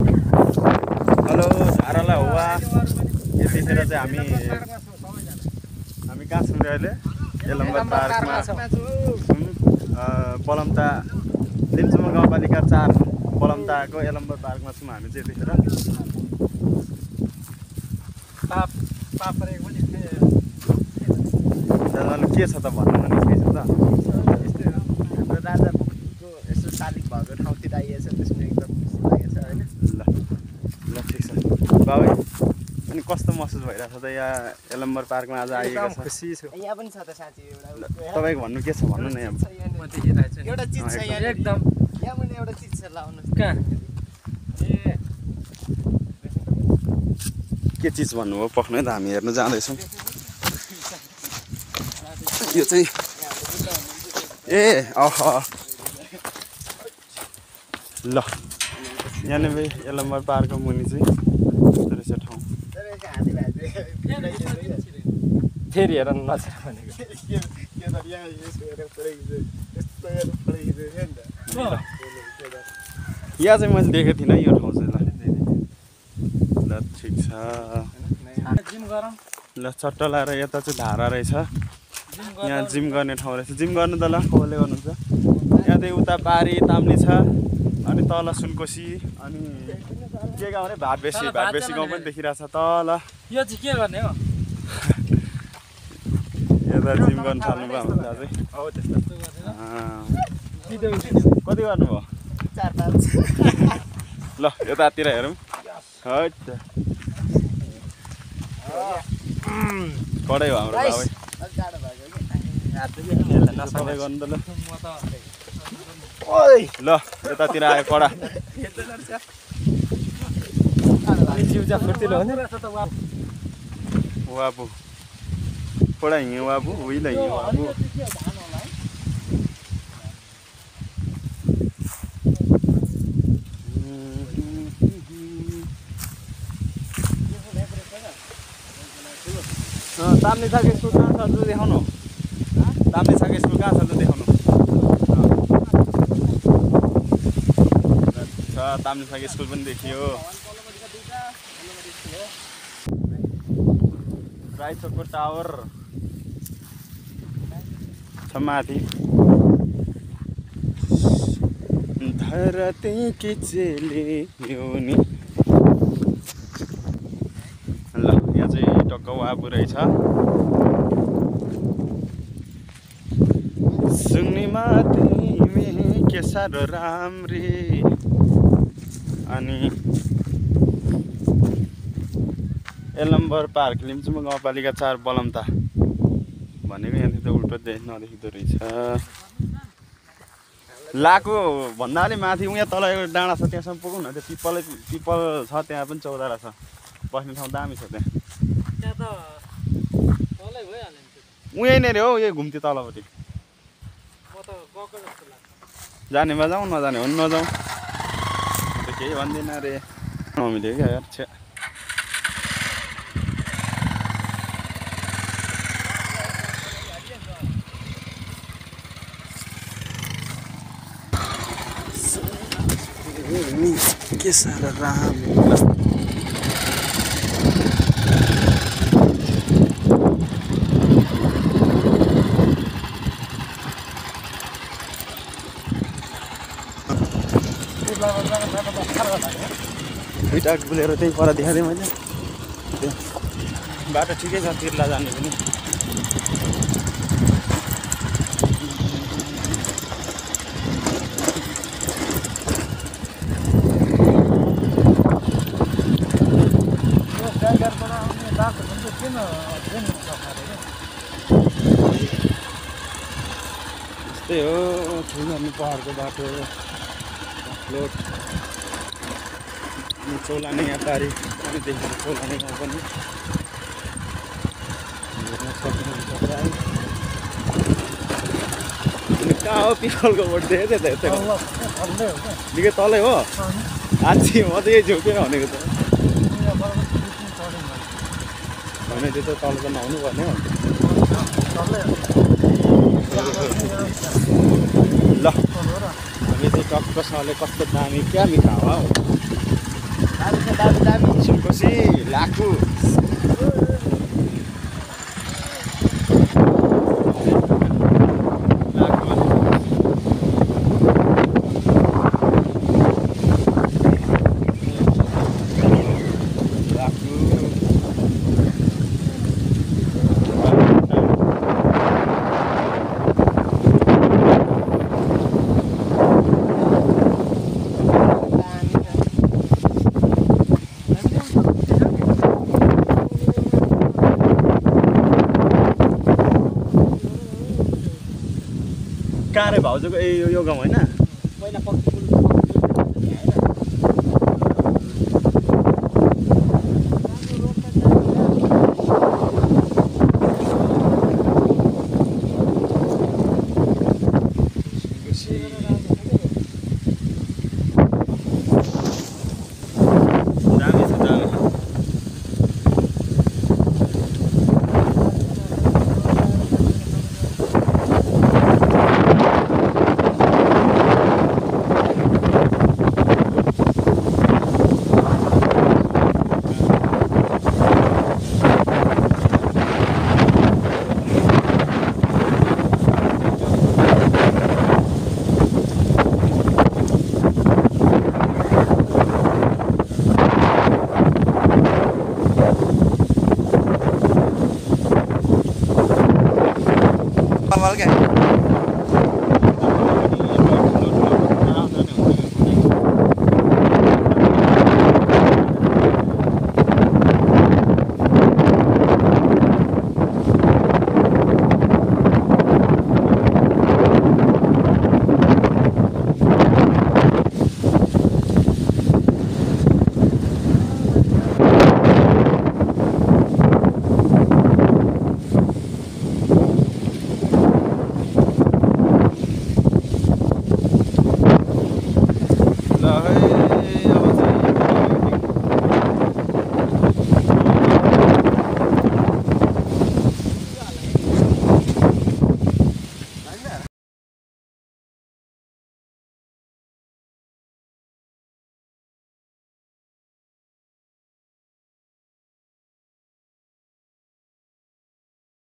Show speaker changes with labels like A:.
A: hello धाराला हुआ यतिखेर चाहिँ हामी कहाँ छौँ अहिले यलम्बर पार्कमा बलम्ता लिम्चुमा गाउँपालिका 4 बलम्ताको यलम्बर पार्कमा छौँ हामी चाहिँ यतिखेर के छ त भन्नु न के छ त
B: हाम्रो राजाको यसो शालिग भएको ठाउँतिर आइएछ त्यसमा एकदम खुसी लागेछ होइन
A: ल ठिक छ बाबु अनि कस्तो महसुस भइरहेछ त यहाँ यलम्बर पार्कमा आज आइएको छ
B: खुसी छु यहाँ पनि छ त साँच्ची एउटा
A: तपाईँको भन्नु के छ भन्नु न यहाँ
B: एउटा चिज छ यहाँ एकदम यहाँ मुनि एउटा चिज छ लाउनुहोस्
C: कहाँ
A: के चिज भन्नुभयो पक्नु है त हामी हेर्नु जाँदैछौँ यो चाहिँ ए अह ल यहाँनिर यलम्बर पार्कको मुनि चाहिँ यस्तो रहेछ ठाउँ
C: फेरि हेर नचेर भनेको
A: यहाँ चाहिँ मैले देखेको थिइनँ यो ठाउँ चाहिँ ल ठिक छ
C: जिम गरौँ
A: ल चट्ट लाएर यता चाहिँ धारा रहेछ यहाँ जिम गर्ने ठाउँ रहेछ जिम गर्नु त ल कसले गर्नुहुन्छ यहाँ चाहिँ उता पारी ताम्ली छ अनि तल सुनकोशी अनि के गाउँ अरे भातबेसी गाउँ पनि देखिरहेछ तल
C: यो चाहिँ के गर्ने हो
A: यता जिम गर्नु थाल्नुभयो हाम्रो दाजु
C: हो त्यस्तो गरेर
A: कति गर्नुभयो
B: 4-5
A: ल यतातिर हेरौँ हट कडै हो हाम्रो बाबै सबै गर्नु त ल यतातिर आयो कडा
C: जिउजा फुर्तिलो हुने
A: वाबु कडा हिँड्यो वाबु उहिले हिँड्यो वाबु ताम्ने छाके स्कुल कहाँ छ लु देखाउनु ताम्ने छाके स्कुल कहाँ छ लु देखाउनु ताम्ने छाके स्कुल पनि देखियो राईचोकको टावर छ माथि धरती की चेली ल यहाँ चाहिँ टक्क वाबु रहेछ सुन्नीमा तिमी के साह्रो राम्री अनि यलम्बर पार्क लिम्चुमा गाउँपालिका 4 बलम्ता भनेको यहाँनिर त उल्टो नदेखिँदो रहेछ लाको भन्दा अलि माथि उहाँ तल एउटा डाँडा छ त्यहाँसम्म पुगौँ न त्यो पिपल छ त्यहाँ पनि चौतारा छ बस्ने ठाउँ दामी छ त्यहाँ उहीँनिर हो यही घुम्ती तलपट्टि जाने भए जाउँ नजाने हो नजाउँ केही भन्दैन अरे हामीले क्या यार छ्या के साह्रो राम्रो दुईटा बुलेर त्यही पर देखाइदिएँ मैले बाटो ठिकै छ तिर्ला जाने पनि त्यस्तै हो ठुलो पहाडको बाटो लोड चौलाने यहाँ पारी पनि देखेको चौलाने गाउँ पनि हेर्न सक्नुहुन्छ कहाँ हो पिपलको बोट देखेको थिएँ त यतै निकै तलै हो आजी म त यही झुकेर भनेको त होइन त्यो त तल त नहुनु पर्ने हो ल हामी चाहिँ टक्कसँगले कस्तो दामी क्या मिठा हो
B: दामी दामी
A: सुनकोसी लाकु कहाँ रे भाउजूको यो गाउँ होइन
B: पहिला पक्की
A: दामी छ दामी
B: कमल क्या